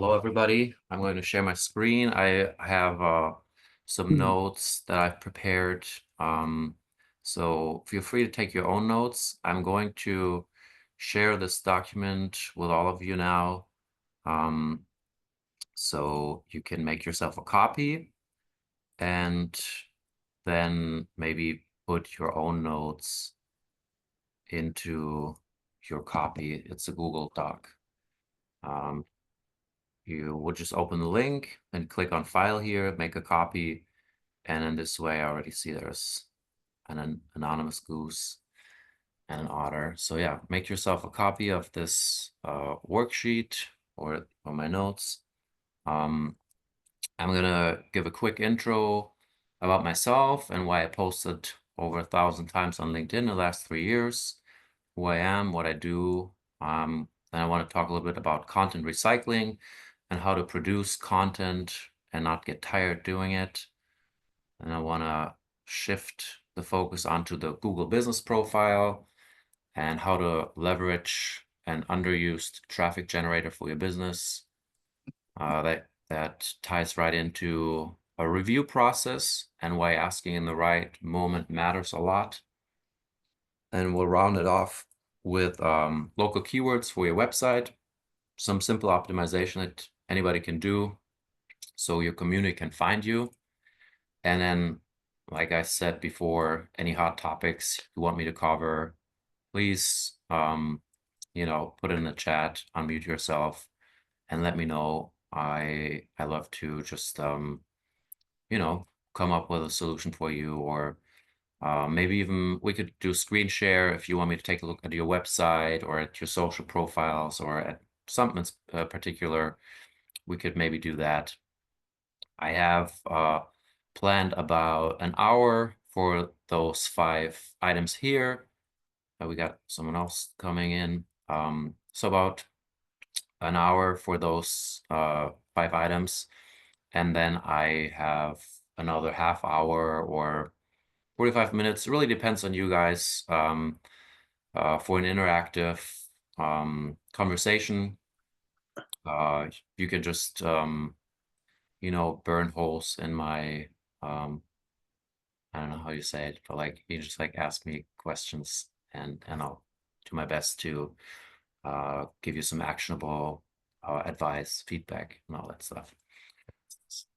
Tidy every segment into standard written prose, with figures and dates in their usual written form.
Hello, everybody. I'm going to share my screen. I have some Mhm. notes that I've prepared. So feel free to take your own notes. I'm going to share this document with all of you now. Um, so you can make yourself a copy and then maybe put your own notes into your copy. It's a Google Doc. Um, You would just open the link and click on file here, make a copy. And in this way, I already see there's an anonymous goose and an otter. So yeah, make yourself a copy of this worksheet or my notes. Um, I'm gonna give a quick intro about myself and why I posted over 1,000 times on LinkedIn in the last 3 years, who I am, what I do. Then I want to talk a little bit about content recycling and how to produce content and not get tired doing it. And I want to shift the focus onto the Google business profile and how to leverage an underused traffic generator for your business. That ties right into a review process and why asking in the right moment matters a lot. And we'll round it off with local keywords for your website, some simple optimization that anybody can do so your community can find you. And then, like I said before, any hot topics you want me to cover, please, put it in the chat, unmute yourself, and let me know. I love to just, come up with a solution for you, or maybe even we could do screen share if you want me to take a look at your website or at your social profiles or at something particular. We could maybe do that. I have planned about an hour for those 5 items here. We got someone else coming in. So about an hour for those 5 items. And then I have another half hour or 45 minutes. It really depends on you guys for an interactive conversation. You can just, burn holes in my I don't know how you say it, but like you just like ask me questions and I'll do my best to give you some actionable advice, feedback, and all that stuff.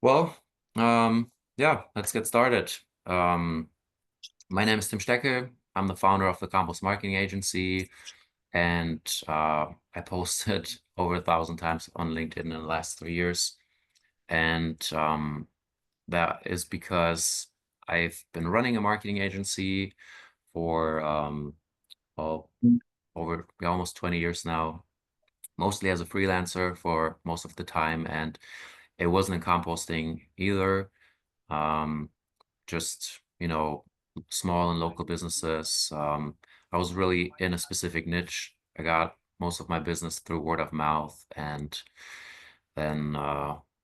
Well, yeah, let's get started. Um, my name is Tim Stecke. I'm the founder of the Compost Marketing Agency, and I posted over 1,000 times on LinkedIn in the last 3 years. And that is because I've been running a marketing agency for well, over almost 20 years now, mostly as a freelancer for most of the time. And it wasn't in composting either. Um, just, small and local businesses. I was really in a specific niche. I got most of my business through word of mouth. And then,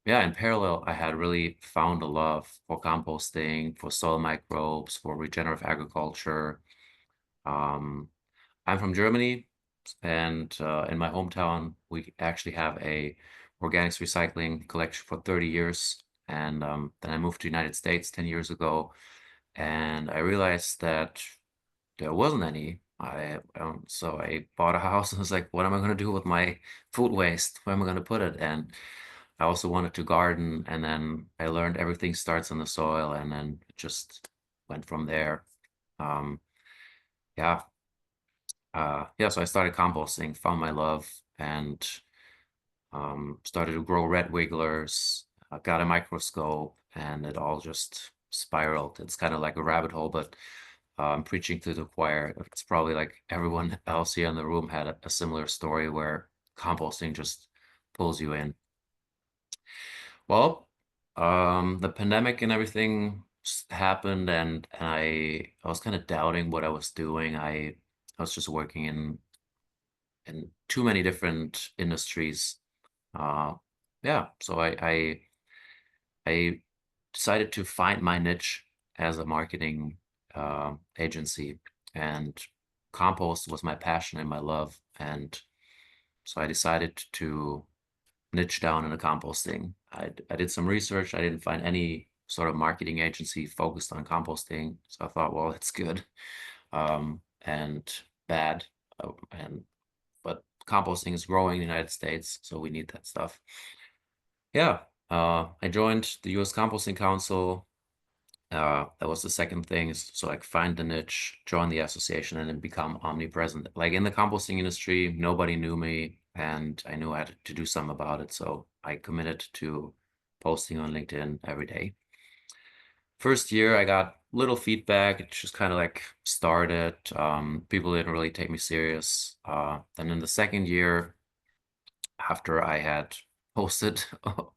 yeah, in parallel, I had really found a love for composting, for soil microbes, for regenerative agriculture. Um, I'm from Germany, and in my hometown, we actually have a organics recycling collection for 30 years. And then I moved to the United States 10 years ago, and I realized that there wasn't any. So I bought a house and was like, what am I going to do with my food waste? Where am I going to put it? And I also wanted to garden, and then I learned everything starts in the soil, and then it just went from there. Um, yeah, yeah. So I started composting, found my love, and started to grow red wigglers. I got a microscope, and it all just spiraled. It's kind of like a rabbit hole, but preaching to the choir. It's probably like everyone else here in the room had a similar story where composting just pulls you in. Well, the pandemic and everything happened, and I was kind of doubting what I was doing. I was just working in too many different industries. Uh, yeah, so I decided to find my niche as a marketing agency, and compost was my passion and my love, and so I decided to niche down into composting. I did some research. I didn't find any sort of marketing agency focused on composting. So I thought, well, it's good, and bad. And but composting is growing in the United States, so we need that stuff. Yeah, I joined the U.S. Composting Council. That was the second thing. So like find the niche, join the association, and then become omnipresent. Like in the composting industry, nobody knew me, and I knew I had to do something about it. So I committed to posting on LinkedIn every day. First year, I got little feedback. It just kind of like started. People didn't really take me serious. Then in the second year, after I had posted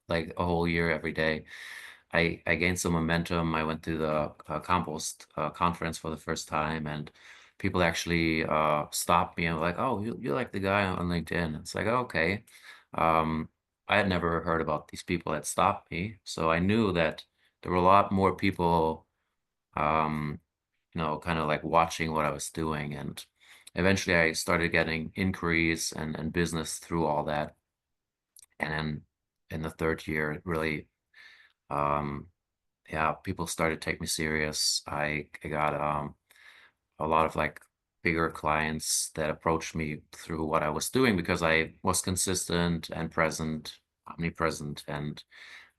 like a whole year every day, I gained some momentum. I went to the compost conference for the first time, and people actually stopped me and were like, "Oh, you're like the guy on LinkedIn." It's like, okay. Um, I had never heard about these people that stopped me, so I knew that there were a lot more people, um, kind of like watching what I was doing, and eventually I started getting inquiries and business through all that. And then in the third year, it really, um, yeah, people started to take me serious. I got a lot of like bigger clients that approached me through what I was doing because I was consistent and present, omnipresent, and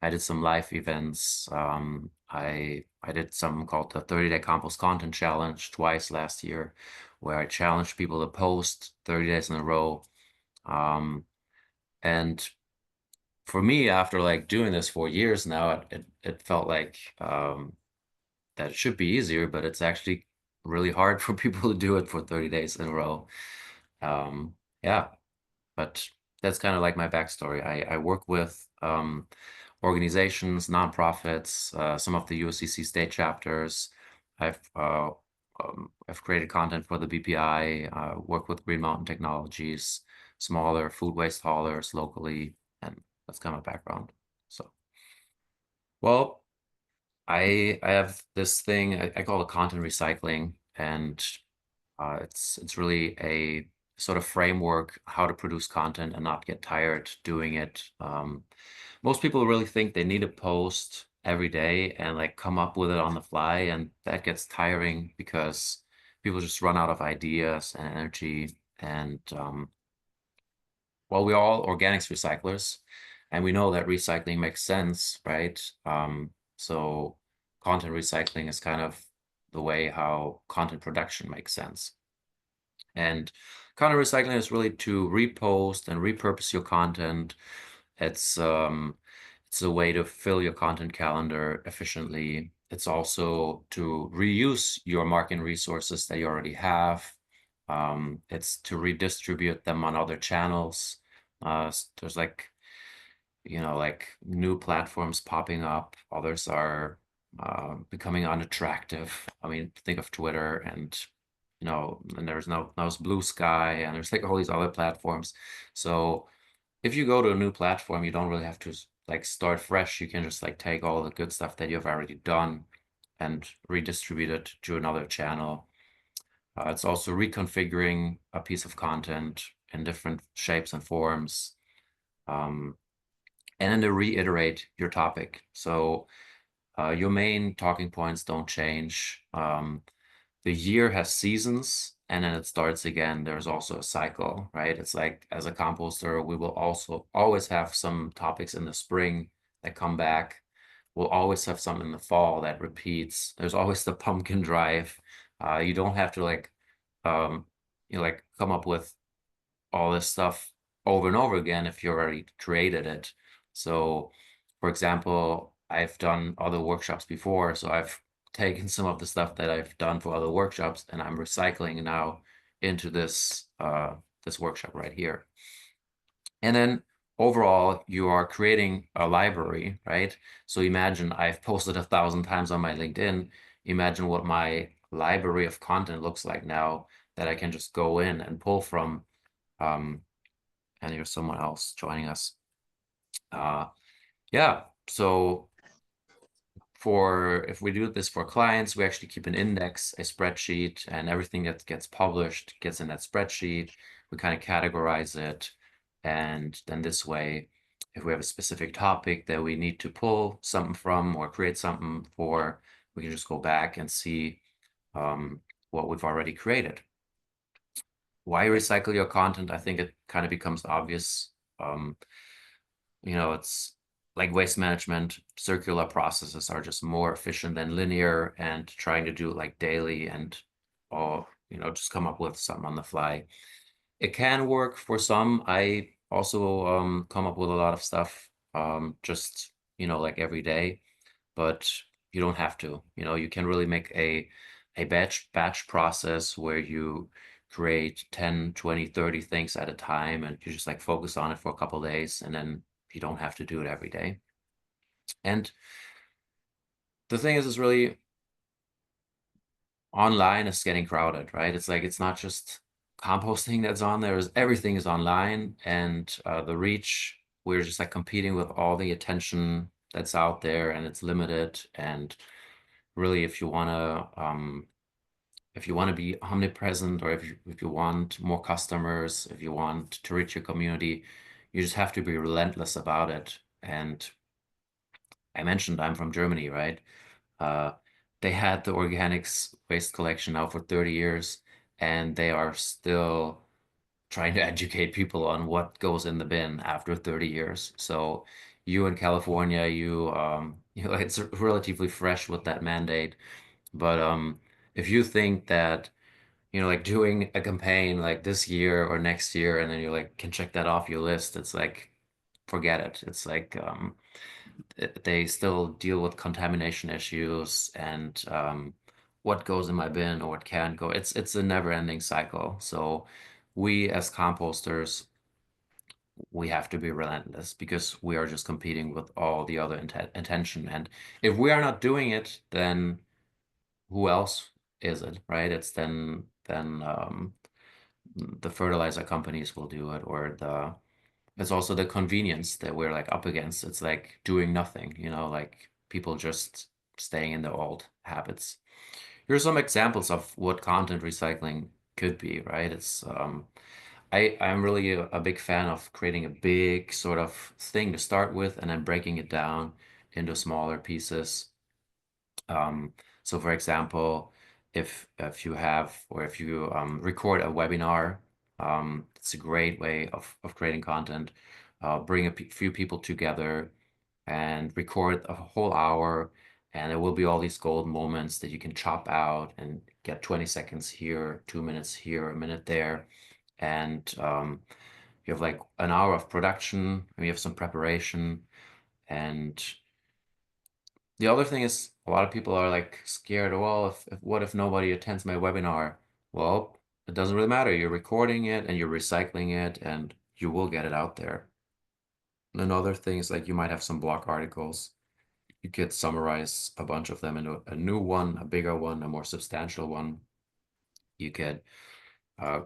I did some live events. I did something called the 30-day compost content challenge twice last year, where I challenged people to post 30 days in a row. Um, and for me, after like doing this for years now, it felt like that it should be easier, but it's actually really hard for people to do it for 30 days in a row. Um, yeah, but that's kind of like my backstory. I work with organizations, nonprofits, some of the USCC state chapters. I've created content for the BPI, work with Green Mountain Technologies, smaller food waste haulers locally, and that's kind of my background. So, well, I have this thing I call it content recycling, and it's really a sort of framework how to produce content and not get tired doing it. Most people really think they need to post every day and like come up with it on the fly, and that gets tiring because people just run out of ideas and energy. And well, we're all organics recyclers, and we know that recycling makes sense, right? So content recycling is kind of the way how content production makes sense. And content recycling is really to repost and repurpose your content. It's a way to fill your content calendar efficiently. It's also to reuse your marketing resources that you already have. It's to redistribute them on other channels. There's like, like new platforms popping up. Others are becoming unattractive. I mean, think of Twitter and there's now it's Blue Sky and there's like all these other platforms. So if you go to a new platform, you don't really have to like start fresh. You can just like take all the good stuff that you've already done and redistribute it to another channel. It's also reconfiguring a piece of content in different shapes and forms. Um, and then to reiterate your topic. So your main talking points don't change. The year has seasons and then it starts again. There's also a cycle, right? It's like as a composter, we will also always have some topics in the spring that come back. We'll always have some in the fall that repeats. There's always the pumpkin drive. You don't have to um, like come up with all this stuff over and over again if you already created it. So, for example, I've done other workshops before, so I've taken some of the stuff that I've done for other workshops and I'm recycling now into this workshop right here. And then overall, you are creating a library, right? So imagine I've posted 1,000 times on my LinkedIn. Imagine what my library of content looks like now that I can just go in and pull from. Um, and here's someone else joining us. Uh, yeah, so for if we do this for clients, we actually keep an index, a spreadsheet, and everything that gets published gets in that spreadsheet. We kind of categorize it, and then this way, if we have a specific topic that we need to pull something from or create something for, we can just go back and see what we've already created. Why recycle your content? I think it kind of becomes obvious. Um, it's like waste management, circular processes are just more efficient than linear, and trying to do it like daily and or just come up with something on the fly. It can work for some. I also come up with a lot of stuff just like every day, but you don't have to. You can really make a batch process where you create 10, 20, 30 things at a time, and you just like focus on it for a couple days, and then you don't have to do it every day. And the thing is really online is getting crowded, right? It's like it's not just composting that's on there, is everything is online, and the reach, we're just like competing with all the attention that's out there, and it's limited. And really, if you want to be omnipresent, or if you want more customers, if you want to reach your community, you just have to be relentless about it. And I mentioned I'm from Germany, right? Uh, they had the organics waste collection now for 30 years, and they are still trying to educate people on what goes in the bin after 30 years. So you in California, it's relatively fresh with that mandate. But if you think that, like doing a campaign like this year or next year, and then you like can check that off your list, it's like, forget it. It's like they still deal with contamination issues and what goes in my bin or what can't go. It's a never-ending cycle. So we as composters, we have to be relentless because we are just competing with all the other intention. And if we are not doing it, then who else is it, right? It's then the fertilizer companies will do it, or it's also the convenience that we're like up against. It's like doing nothing, like people just staying in their old habits. Here are some examples of what content recycling could be, right? I'm really a big fan of creating a big sort of thing to start with and then breaking it down into smaller pieces. Um, so for example, if you have or if you record a webinar, it's a great way of creating content. Bring a few people together and record a whole hour, and there will be all these gold moments that you can chop out and get 20 seconds here, 2 minutes here, a minute there. And you have like an hour of production, and you have some preparation. And the other thing is, a lot of people are like scared. Well, if what if nobody attends my webinar? Well, it doesn't really matter. You're recording it and you're recycling it, and you will get it out there. Another thing is like you might have some blog articles. You could summarize a bunch of them into a new one, a bigger one, a more substantial one. You could, uh,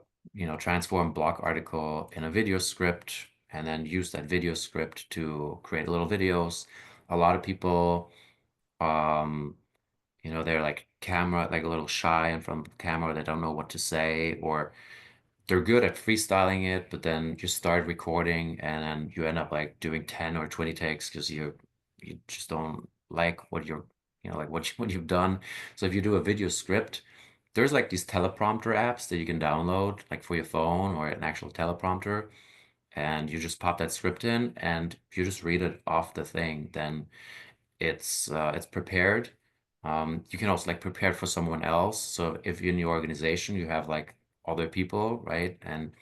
transform blog article in a video script and then use that video script to create little videos. A lot of people, um, they're like camera, like a little shy in front of the camera. They don't know what to say, or they're good at freestyling it, but then you start recording and then you end up like doing 10 or 20 takes because you just don't like what you're, like what you've done. So if you do a video script, there's like these teleprompter apps that you can download like for your phone or an actual teleprompter, and you just pop that script in, and if you just read it off the thing, then it's prepared. You can also like prepare it for someone else. So if in your organization you have like other people, right? And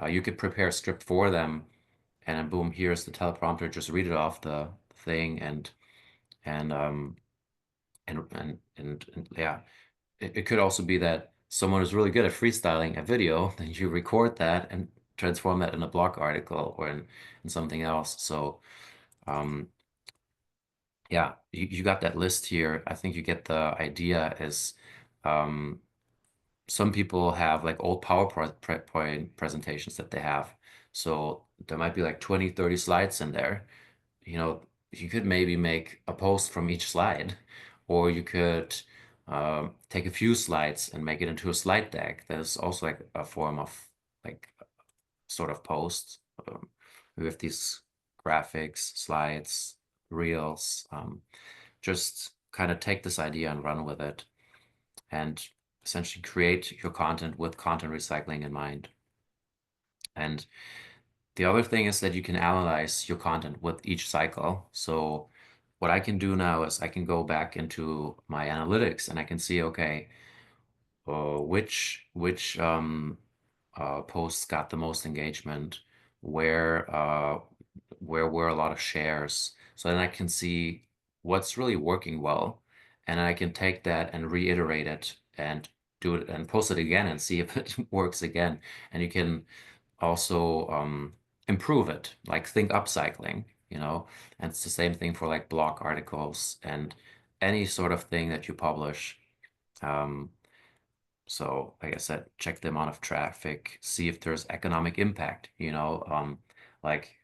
you could prepare a script for them, and then boom, here's the teleprompter. Just read it off the thing, and and yeah, it could also be that someone is really good at freestyling a video, then you record that and transform that in a blog article or in something else. So um, yeah, you got that list here. I think you get the idea is um, some people have like old PowerPoint presentations that they have. So there might be like 20, 30 slides in there. You could maybe make a post from each slide, or you could take a few slides and make it into a slide deck. There's also like a form of like sort of post. We have these graphics, slides, reels. Just kind of take this idea and run with it, and essentially create your content with content recycling in mind. And the other thing is that you can analyze your content with each cycle. So what I can do now is I can go back into my analytics and I can see, okay, which posts got the most engagement, where where were a lot of shares. So then I can see what's really working well, and I can take that and reiterate it and do it and post it again and see if it works again. And you can also improve it, like think upcycling, and it's the same thing for like blog articles and any sort of thing that you publish. Um, so, like I said, check the amount of traffic, see if there's economic impact, like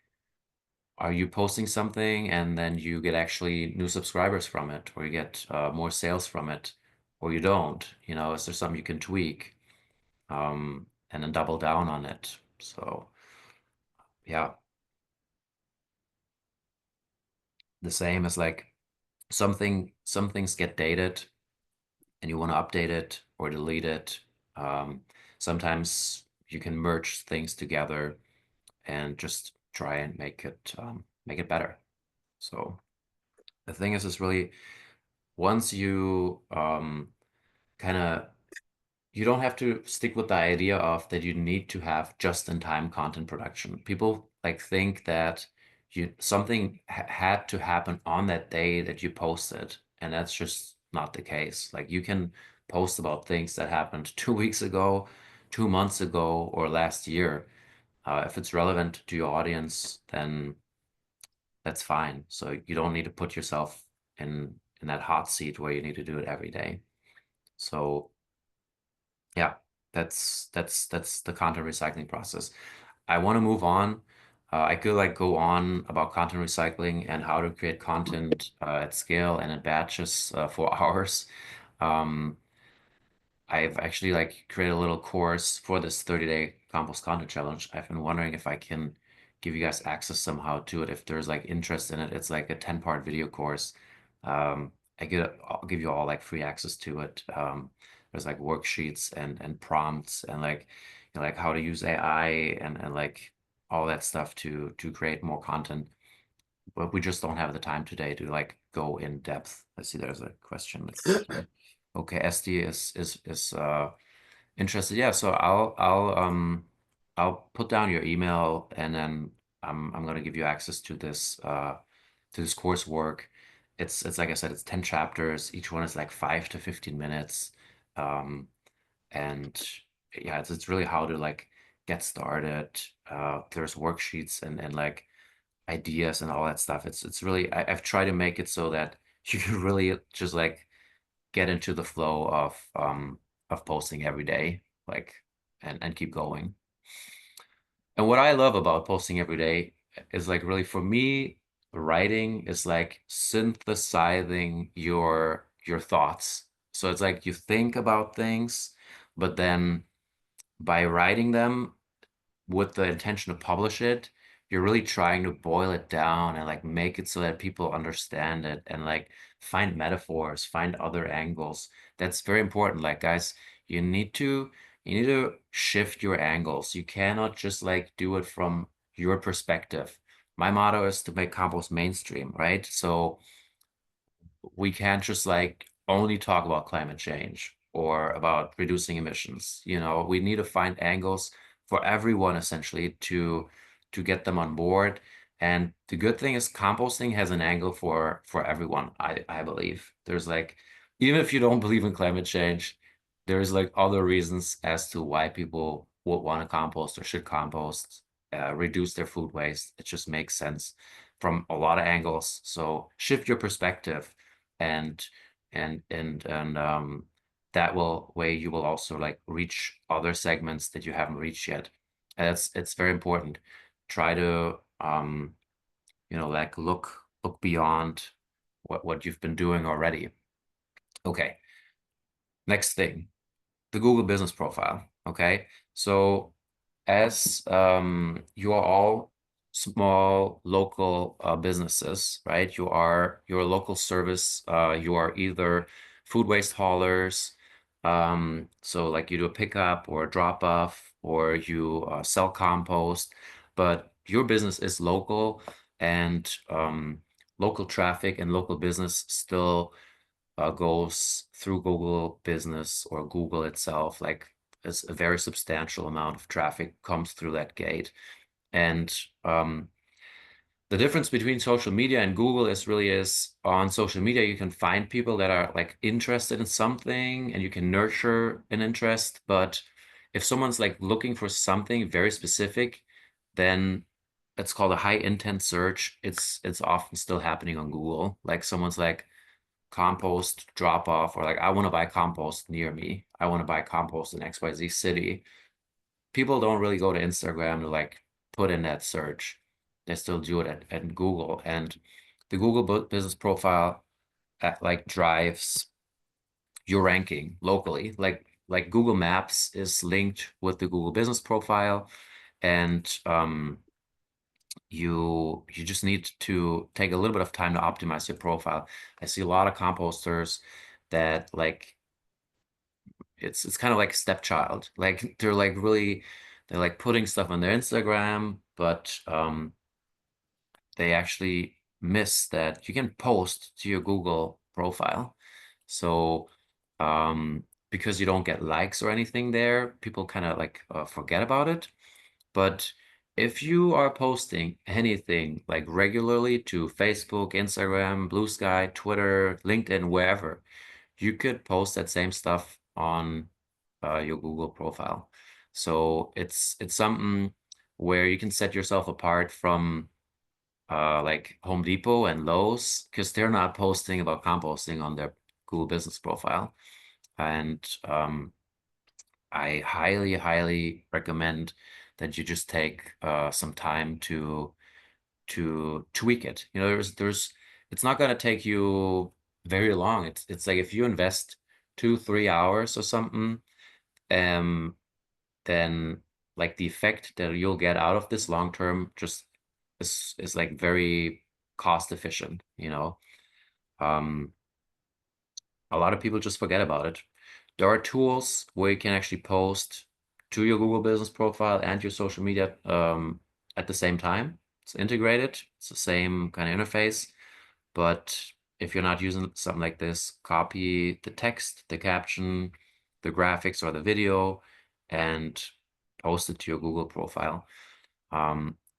are you posting something and then you get actually new subscribers from it, or you get more sales from it, or you don't, is there something you can tweak, and then double down on it. So, yeah, the same as like some things get dated and you want to update it or delete it. Um, Sometimes you can merge things together and just try and make it better. So the thing is really once you kind of you don't have to stick with the idea of that you need to have just-in-time content production. People like think that you something had to happen on that day that you posted, and that's just not the case. Like you can post about things that happened 2 weeks ago, 2 months ago, or last year. If it's relevant to your audience, then that's fine. So you don't need to put yourself in that hot seat where you need to do it every day. So yeah, that's the content recycling process. I want to move on. I could like go on about content recycling and how to create content at scale and in batches for hours. Um, I've actually like created a little course for this 30-day compost content challenge. I've been wondering if I can give you guys access somehow to it if there's like interest in it. It's like a 10-part video course. I'll give you all like free access to it. There's like worksheets and prompts and like like how to use AI and like all that stuff to create more content. But we just don't have the time today to like go in depth. I see there's a question. Okay, SD is interested. Yeah, so I'll put down your email and then I'm gonna give you access to this coursework. It's like I said, it's 10 chapters. Each one is like 5 to 15 minutes. Um, and yeah, it's really how to like get started. There's worksheets and like ideas and all that stuff. It's really I've tried to make it so that you can really just like get into the flow of posting every day, like and keep going. And what I love about posting every day is like really for me, writing is like synthesizing your thoughts. So it's like you think about things, but then by writing them, with the intention to publish it, you're really trying to boil it down and like make it so that people understand it and like find metaphors, find other angles. That's very important. Like guys, you need to you need to shift your angles. You cannot just like do it from your perspective. My motto is to make compost mainstream, right? So we can't just like only talk about climate change or about reducing emissions. We need to find angles for everyone essentially to get them on board. And the good thing is composting has an angle for everyone, I believe. There's like, even if you don't believe in climate change, there's like other reasons as to why people would want to compost or should compost, reduce their food waste. It just makes sense from a lot of angles. So shift your perspective and and that will way you will also like reach other segments that you haven't reached yet. And it's very important. Try to like look beyond what you've been doing already. Okay, next thing, the Google business profile. Okay, so as you are all small local businesses, right? You're a local service. You are either food waste haulers, so like you do a pickup or a drop off, or you sell compost, but your business is local, and local traffic and local business still goes through Google Business or Google itself. Like, as a very substantial amount of traffic comes through that gate. And um, the difference between social media and Google is on social media, you can find people that are like interested in something and you can nurture an interest. But if someone's like looking for something very specific, then it's called a high intent search. It's often still happening on Google. Like someone's like compost drop off, or like I want to buy compost near me. I want to buy compost in XYZ city. People don't really go to Instagram to like put in that search. They still do it at Google. And the Google business profile like drives your ranking locally. Like Google Maps is linked with the Google business profile, and you just need to take a little bit of time to optimize your profile. I see a lot of composters that like it's kind of like stepchild. Like they're like putting stuff on their Instagram, but they actually miss that you can post to your Google profile. So because you don't get likes or anything there, people kind of like forget about it. But if you are posting anything like regularly to Facebook, Instagram, Blue Sky, Twitter, LinkedIn, wherever, you could post that same stuff on your Google profile. So it's something where you can set yourself apart from like Home Depot and Lowe's, because they're not posting about composting on their Google business profile. And I highly, highly recommend that you just take some time to tweak it. You know, there's it's not gonna take you very long. It's like if you invest 2, 3 hours or something, um, then like the effect that you'll get out of this long term just is like very cost efficient, you know. Um, a lot of people just forget about it. There are tools where you can actually post to your Google business profile and your social media at the same time. It's integrated. It's the same kind of interface. But if you're not using something like this, copy the text, the caption, the graphics, or the video, and post it to your Google profile.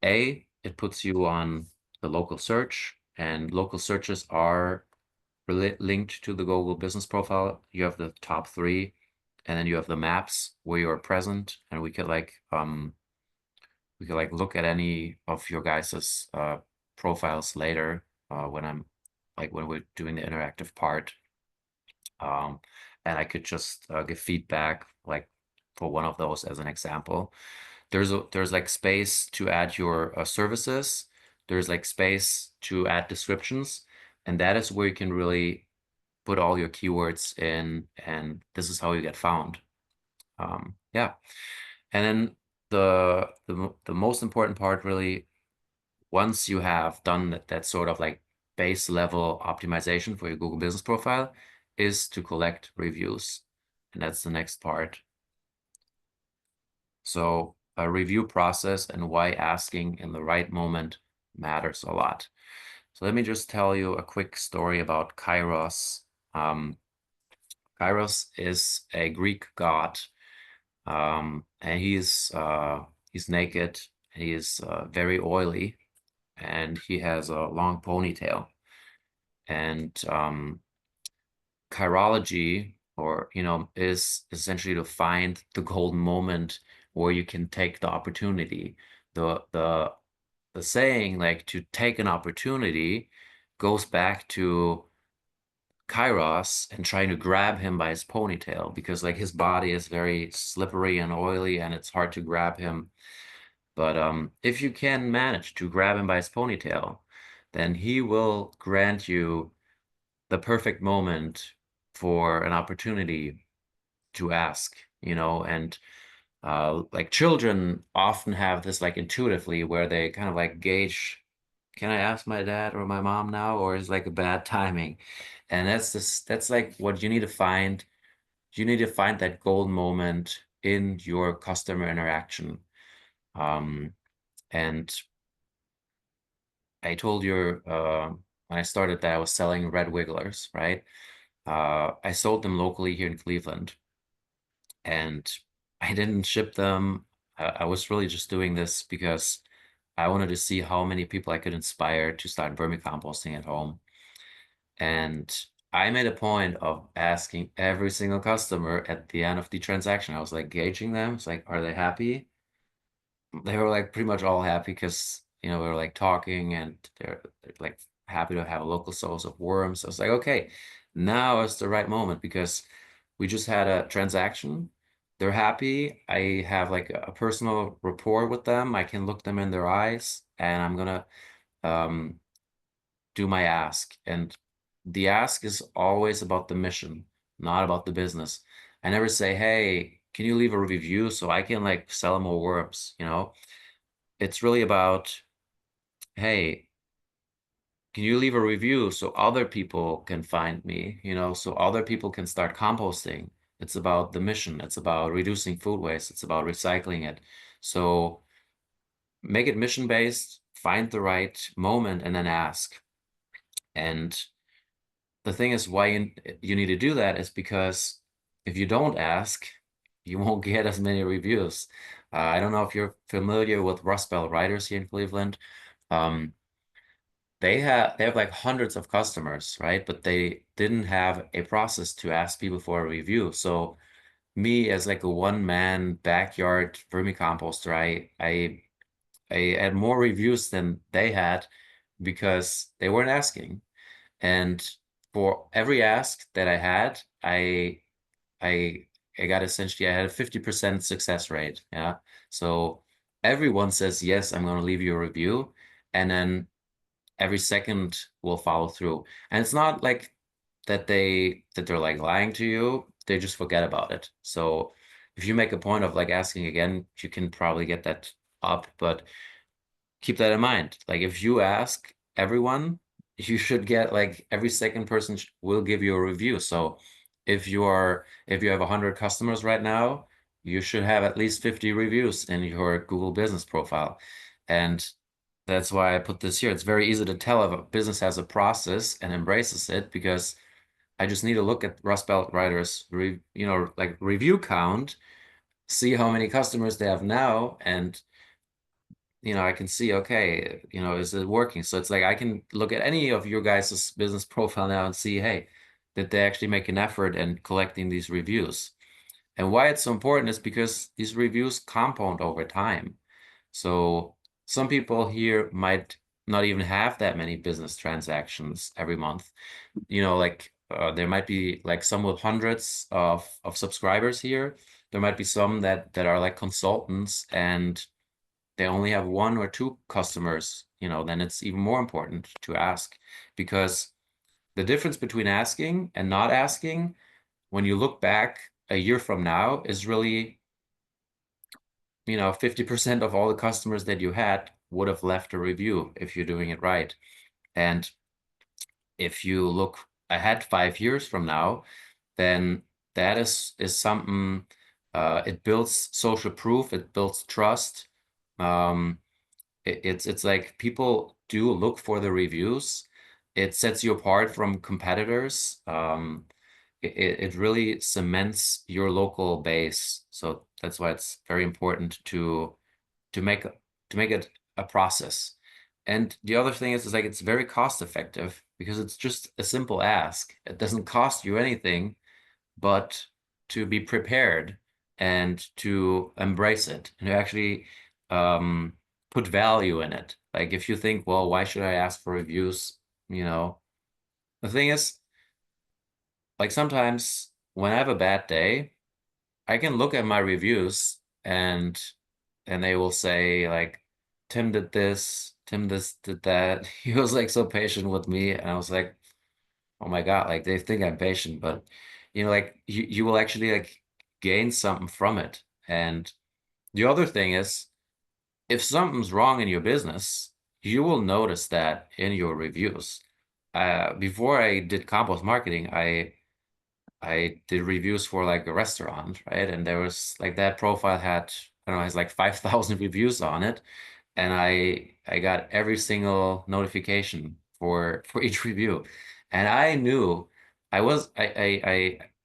It puts you on the local search, and local searches are linked to the Google business profile. You have the top three, and then you have the maps where you're present, and we could like look at any of your guys's profiles later when when we're doing the interactive part. Um, and I could just give feedback like for one of those as an example. There's like space to add your services. There's like space to add descriptions, and that is where you can really put all your keywords in, and this is how you get found. Yeah. And then the most important part really, once you have done that sort of like base level optimization for your Google business profile, is to collect reviews. And that's the next part. So a review process and why asking in the right moment matters a lot. So let me just tell you a quick story about Kairos. Um, Kairos is a Greek god, and he's naked. He is very oily, and he has a long ponytail. And chirology, or is essentially to find the golden moment where you can take the opportunity. The saying like to take an opportunity goes back to Kairos and trying to grab him by his ponytail, because like his body is very slippery and oily and it's hard to grab him. But if you can manage to grab him by his ponytail, then he will grant you the perfect moment for an opportunity to ask, and Like children often have this like intuitively where they kind of like gauge, can I ask my dad or my mom now, or is like a bad timing? And that's like what you need to find. You need to find that gold moment in your customer interaction. Um, and I told you when I started that I was selling red wigglers, right? I sold them locally here in Cleveland, and I didn't ship them. I was really just doing this because I wanted to see how many people I could inspire to start vermicomposting at home. And I made a point of asking every single customer at the end of the transaction. I was like gauging them. It's like, are they happy? They were like pretty much all happy because we were like talking and they're like happy to have a local source of worms. I was like, okay, now is the right moment because we just had a transaction. They're happy. I have like a personal rapport with them. I can look them in their eyes and I'm gonna um do my ask. And the ask is always about the mission, not about the business. I never say, hey, can you leave a review so I can like sell more worms, It's really about, hey, can you leave a review so other people can find me, so other people can start composting. It's about the mission. It's about reducing food waste. It's about recycling it. So make it mission based, find the right moment, and then ask. And the thing is, why you need to do that is because if you don't ask, you won't get as many reviews. I don't know if you're familiar with Rust Belt Writers here in Cleveland. Um, they have like hundreds of customers, right? But they didn't have a process to ask people for a review. So me as like a one-man backyard vermicomposter, I had more reviews than they had because they weren't asking. And for every ask that I had, I I got essentially I had a 50% success rate. Yeah. So everyone says, yes, I'm gonna leave you a review. And then every second will follow through. And it's not like that they're like lying to you. They just forget about it. So if you make a point of like asking again, you can probably get that up. But keep that in mind. Like if you ask everyone, you should get like every second person will give you a review. So if you have 100 customers right now, you should have at least 50 reviews in your Google business profile. And that's why I put this here. It's very easy to tell if a business has a process and embraces it because I just need to look at Rust Belt Writers, like review count, see how many customers they have now, and I can see, okay, is it working? So it's like I can look at any of your guys' business profile now and see, hey, did they actually make an effort in collecting these reviews? And why it's so important is because these reviews compound over time. So some people here might not even have that many business transactions every month. Like there might be like some with hundreds of subscribers here. There might be some that are like consultants and they only have one or two customers, then it's even more important to ask because the difference between asking and not asking, when you look back a year from now, is really, 50% of all the customers that you had would have left a review if you're doing it right. And if you look ahead 5 years from now, then that is something, it builds social proof, it builds trust. Um, it's like people do look for the reviews. It sets you apart from competitors. It really cements your local base. So that's why it's very important to make it a process. And the other thing is like it's very cost effective because it's just a simple ask. It doesn't cost you anything but to be prepared and to embrace it and to actually um, put value in it. Like if you think, well, why should I ask for reviews? You know, the thing is, like sometimes when I have a bad day, I can look at my reviews and they will say like, Tim did this, Tim this did that. He was like so patient with me, and I was like, oh my God, like they think I'm patient, but like you will actually like gain something from it. And The other thing is, if something's wrong in your business, you will notice that in your reviews. Before I did compost marketing, I did reviews for like a restaurant, right? And there was like that profile had, I don't know, has like 5,000 reviews on it. And I got every single notification for each review. And I knew I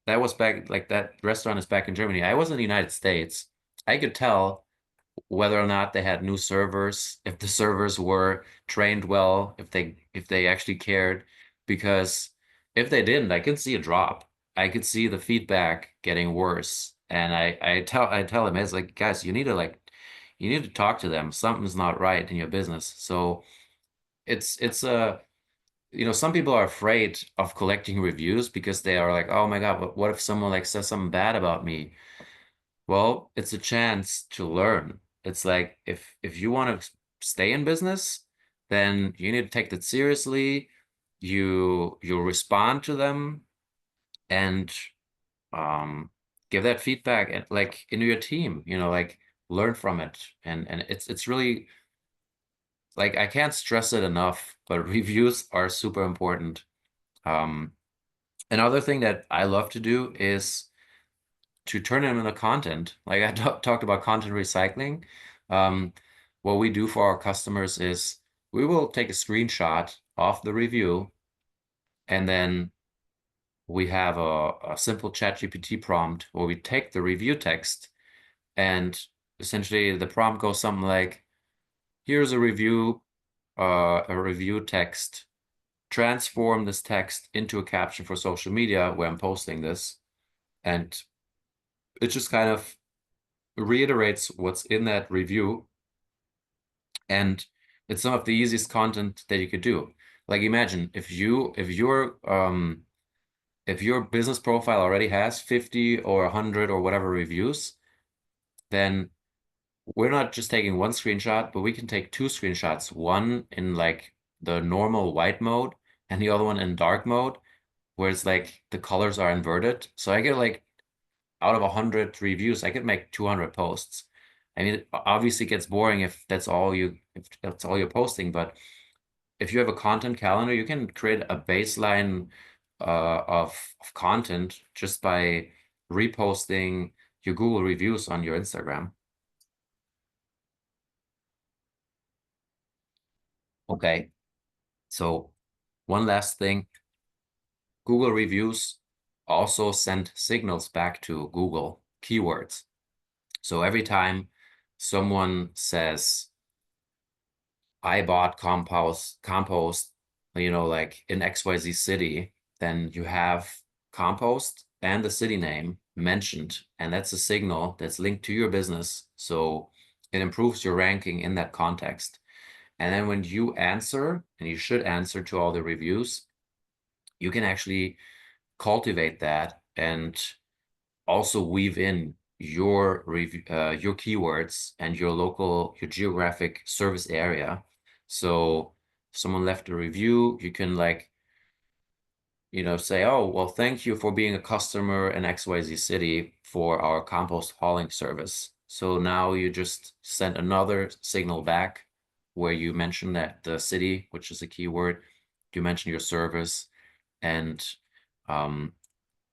that was back, like that restaurant is back in Germany. I was in the United States. I could tell whether or not they had new servers, if the servers were trained well, if they actually cared, because if they didn't, I could see a drop. I could see the feedback getting worse. And I tell them, it's like, guys, you need to talk to them. Something's not right in your business. So it's a some people are afraid of collecting reviews because they are like, oh my God, what if someone like says something bad about me? Well, it's a chance to learn. It's like if you want to stay in business, then you need to take that seriously. You respond to them and um give that feedback and like into your team, like learn from it. And it's really like I can't stress it enough, but reviews are super important. Um, Another thing that I love to do is to turn them into content. Like I talked about content recycling. Um, what we do for our customers is we will take a screenshot of the review and then we have a simple ChatGPT prompt where we take the review text and essentially the prompt goes something like, here's a review text. Transform this text into a caption for social media where I'm posting this. And it just kind of reiterates what's in that review. And it's some of the easiest content that you could do. Like imagine if your business profile already has 50 or 100 or whatever reviews, then we're not just taking one screenshot, but we can take two screenshots, one in like the normal white mode and the other one in dark mode, where it's like the colors are inverted. So I get like out of 100 reviews, I could make 200 posts. I mean, it obviously gets boring if that's all you're posting, but if you have a content calendar, you can create a baseline of content just by reposting your Google reviews on your Instagram. Okay, so one last thing, Google reviews also send signals back to Google keywords. So every time someone says, I bought compost, like in XYZ city, then you have compost and the city name mentioned, and that's a signal that's linked to your business. So it improves your ranking in that context. And then when you answer, and you should answer to all the reviews, you can actually cultivate that and also weave in your keywords and your geographic service area. So if someone left a review, you can like, say, oh, well, thank you for being a customer in XYZ city for our compost hauling service. So now you just send another signal back where you mention that the city, which is a keyword, you mention your service, and um,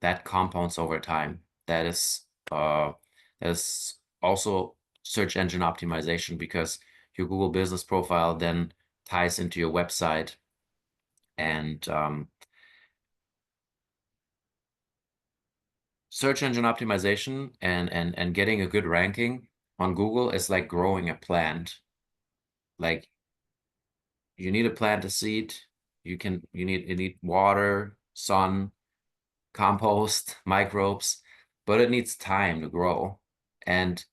that compounds over time. Uh that is also search engine optimization because your Google business profile then ties into your website and search engine optimization and getting a good ranking on Google is like growing a plant. Like you need to plant a seed, you need water, sun, compost, microbes, but it needs time to grow. And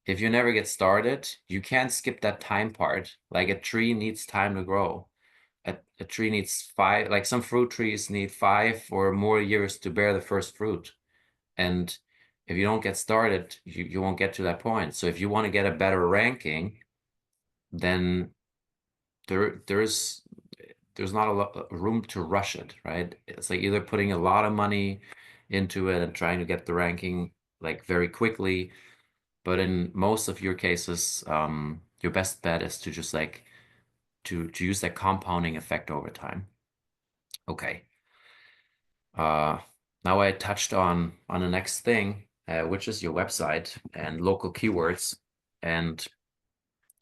if you never get started, you can't skip that time part. Like a tree needs time to grow. A tree needs five, like some fruit trees need 5 or more years to bear the first fruit. And if you don't get started, you won't get to that point. So if you want to get a better ranking, then there's not a lot room to rush it, right? It's like either putting a lot of money into it and trying to get the ranking like very quickly, But in most of your cases, your best bet is to just like to use that compounding effect over time. Okay. Uh, Now I touched on the next thing, which is your website and local keywords. And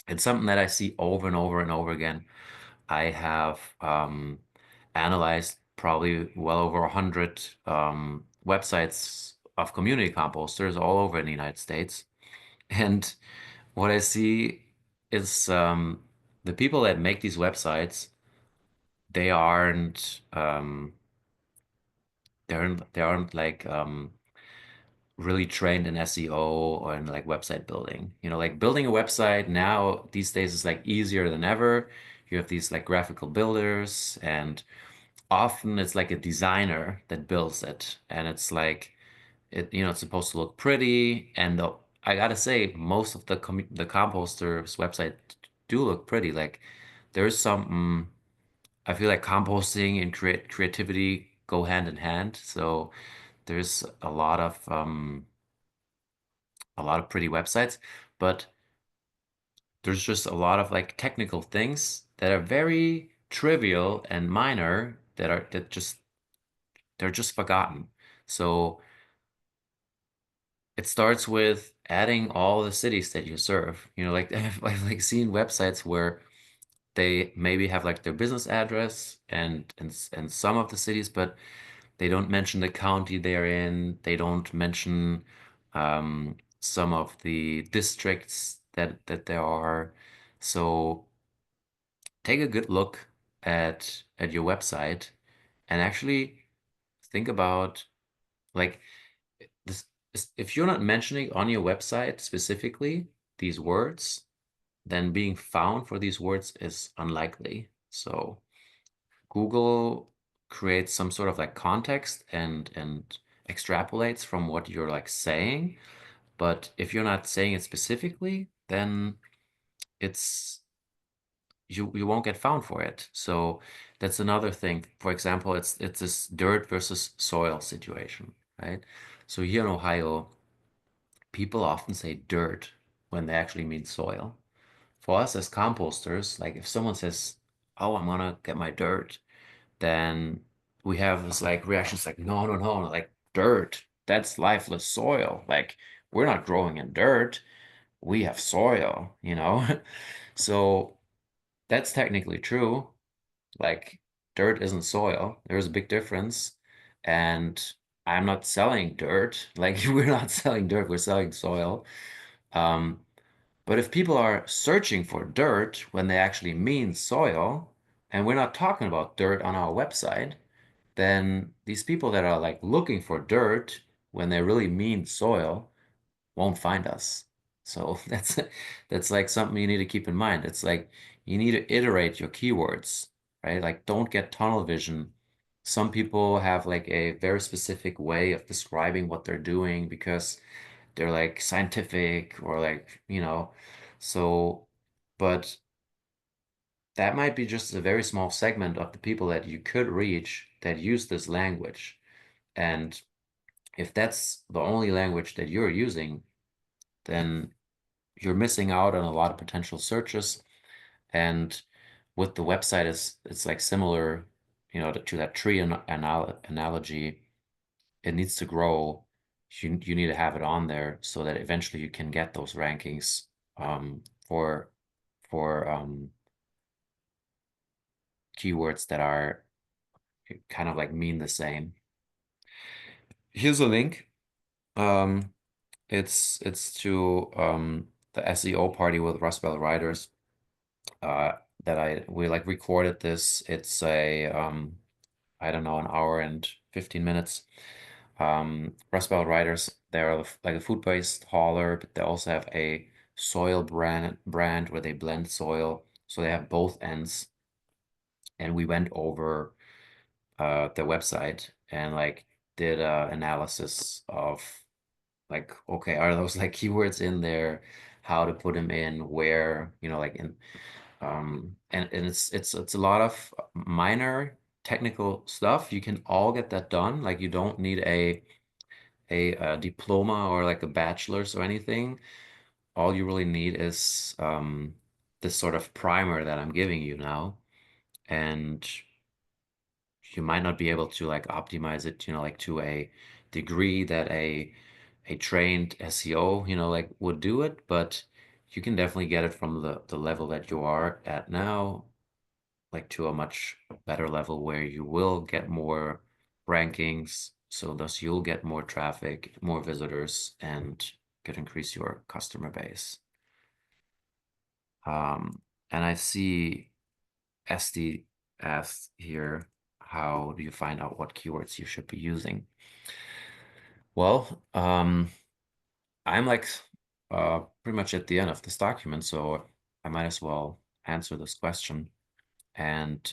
it's something that I see over and over and over again. I have analyzed probably well over 100 websites of community composters all over in the United States. And what I see is the people that make these websites, they aren't they aren't like really trained in SEO or in like website building. You know, like building a website now these days is like easier than ever. You have these like graphical builders, and often it's like a designer that builds it, and it's like it's supposed to look pretty. And I gotta say, most of the composters website do look pretty. Like there's something. I feel like composting and creativity go hand in hand. So there's a lot of pretty websites, but there's just a lot of like technical things that are very trivial and minor they're just forgotten. So it starts with adding all the cities that you serve. You know, like I've like seen websites where they maybe have like their business address and some of the cities, but they don't mention the county they're in. They don't mention some of the districts that there are. So take a good look at your website and actually think about like this. If you're not mentioning on your website specifically these words, then being found for these words is unlikely. So Google creates some sort of like context and extrapolates from what you're like saying. But if you're not saying it specifically, then it's you won't get found for it. So that's another thing. For example, it's this dirt versus soil situation, right? So here in Ohio, people often say dirt when they actually mean soil. For us as composters, like if someone says, "Oh, I'm gonna get my dirt," then we have this like reactions like, no, no, no, like dirt, that's lifeless soil. Like we're not growing in dirt, we have soil, you know? So that's technically true. Like dirt isn't soil. There's a big difference. And I'm not selling dirt. Like we're not selling dirt, we're selling soil. Um, but if people are searching for dirt when they actually mean soil, and we're not talking about dirt on our website, then these people that are like looking for dirt when they really mean soil won't find us. So that's like something you need to keep in mind. It's like you need to iterate your keywords, right? Like don't get tunnel vision. Some people have like a very specific way of describing what they're doing because they're like scientific or like, so but that might be just a very small segment of the people that you could reach that use this language. And if that's the only language that you're using, then you're missing out on a lot of potential searches. And with the website, it's like similar, to that tree analogy. It needs to grow. You need to have it on there so that eventually you can get those rankings for keywords that are kind of like mean the same. Here's a link. Um, it's to the SEO party with Rust Belt Writers. Uh, that we like recorded this. It's a I don't know, an hour and 15 minutes. Rust Belt Writers, they're like a food-based hauler, but they also have a soil brand where they blend soil. So they have both ends. And we went over their website and like did a analysis of like, okay, are those like keywords in there? How to put them in, where, like in and it's a lot of minor technical stuff. You can all get that done. Like you don't need a diploma or like a bachelor's or anything. all you really need is this sort of primer that I'm giving you now. And you might not be able to like optimize it, like to a degree that a trained SEO, like would do it, but you can definitely get it from the level that you are at now, like to a much better level where you will get more rankings, so thus you'll get more traffic, more visitors, and could increase your customer base. And I see SD asks here, how do you find out what keywords you should be using? Well, I'm like pretty much at the end of this document, so I might as well answer this question. And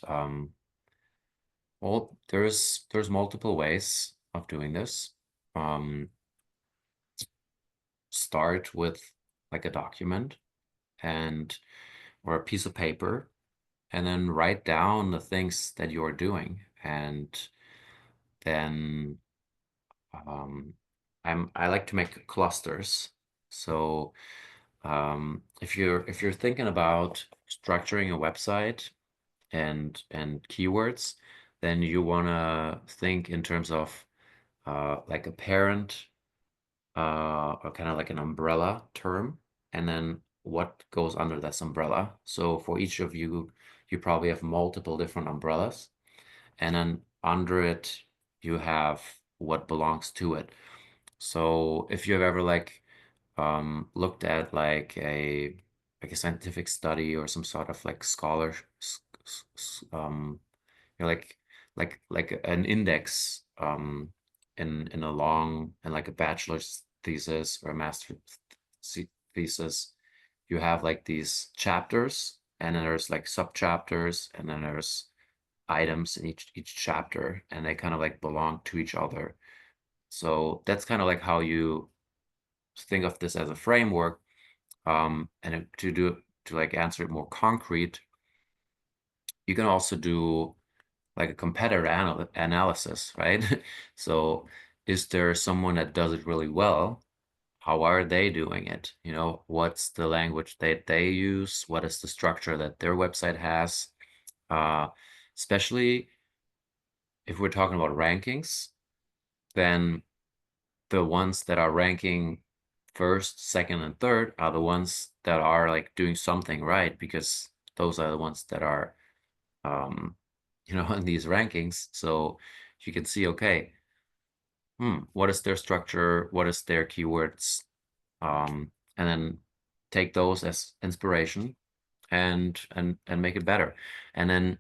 well, there's multiple ways of doing this. Um, Start with like a document and or a piece of paper, and then write down the things that you're doing, and then um, I like to make clusters. So if you're thinking about structuring a website and keywords, then you want to think in terms of like a parent or kind of like an umbrella term, and then what goes under this umbrella. So for each of you, you probably have multiple different umbrellas, and then under it, you have what belongs to it. So if you've ever like looked at like a scientific study or some sort of like scholar like like an index in a long and like a bachelor's thesis or a master's thesis, you have like these chapters, and then there's like sub chapters, and then there's items in each chapter, and they kind of like belong to each other. So that's kind of like how you think of this as a framework. And to like answer it more concrete, you can also do like a competitor analysis, right? So is there someone that does it really well? How are they doing it? What's the language that they use? What is the structure that their website has? Uh, Especially if we're talking about rankings, then the ones that are ranking first, second, and third are the ones that are like doing something right, because those are the ones that are um, in these rankings. So you can see, okay, what is their structure? What is their keywords? And then take those as inspiration and make it better. And then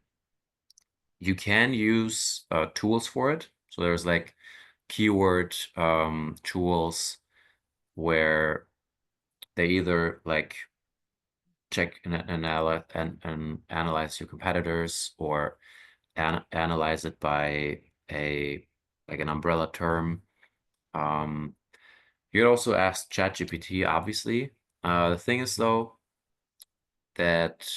you can use tools for it. So there's like keyword tools where they either like check and analyze your competitors, or analyze it by a like an umbrella term. Um, you could also ask ChatGPT, obviously. The thing is though that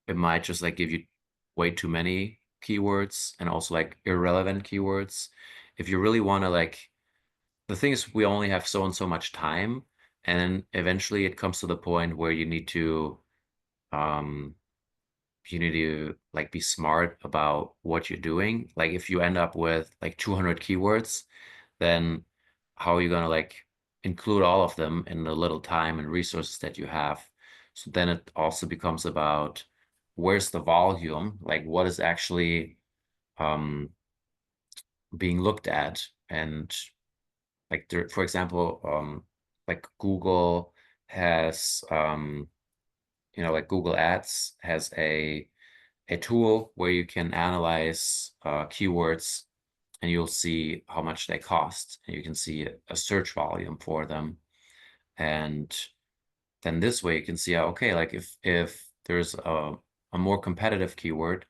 it might just like give you way too many keywords, and also like irrelevant keywords. If you really want to like, the thing is we only have so and so much time, and then eventually it comes to the point where um you need to like be smart about what you're doing. Like if you end up with like 200 keywords, then how are you going to like include all of them in the little time and resources that you have? So then it also becomes about where's the volume, like what is actually um being looked at. And like there, for example, like Google has like Google Ads has a tool where you can analyze keywords, and you'll see how much they cost, and you can see a search volume for them. And then this way you can see, okay, like if there's a more competitive keyword,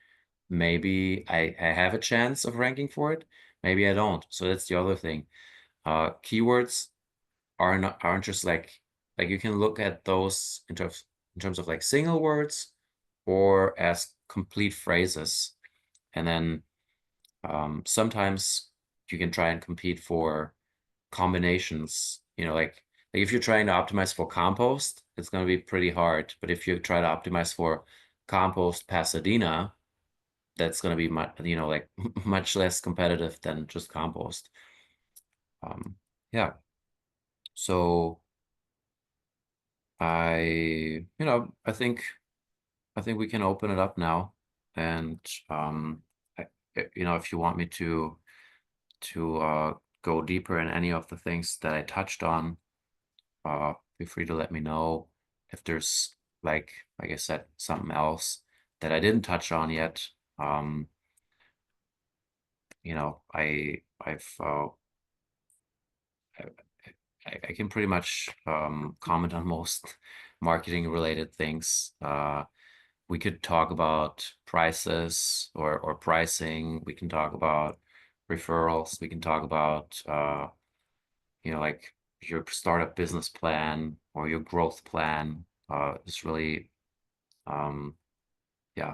maybe I have a chance of ranking for it, maybe I don't. So that's the other thing. Keywords aren't just like you can look at those in terms of like single words or as complete phrases. And then sometimes you can try and compete for combinations, like Like if you're trying to optimize for compost, it's going to be pretty hard. But if you try to optimize for compost Pasadena, that's going to be much, like much less competitive than just compost. Yeah. So I think we can open it up now. And I, if you want me to go deeper in any of the things that I touched on, feel free to let me know if there's like I said, something else that I didn't touch on yet. Um, I can pretty much comment on most marketing related things. We could talk about prices or pricing. We can talk about referrals. We can talk about like your startup business plan or your growth plan. It's really um yeah,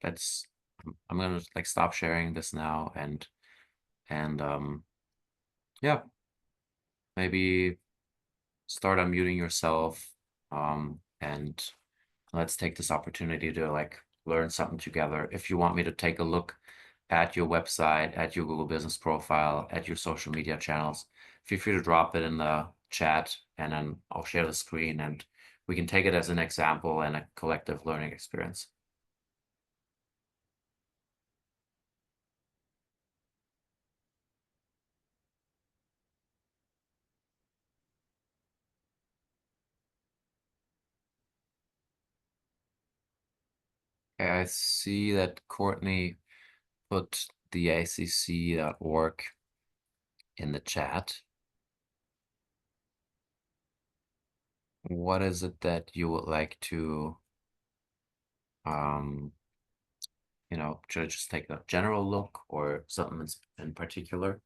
that's I'm gonna like stop sharing this now and yeah, maybe start unmuting yourself and let's take this opportunity to like learn something together. If you want me to take a look at your website, at your Google Business profile, at your social media channels, feel free to drop it in the chat and then I'll share the screen and we can take it as an example and a collective learning experience. Okay, I see that Courtney put the acc.org in the chat. What is it that you would like to um should I just take a general look or something in particular?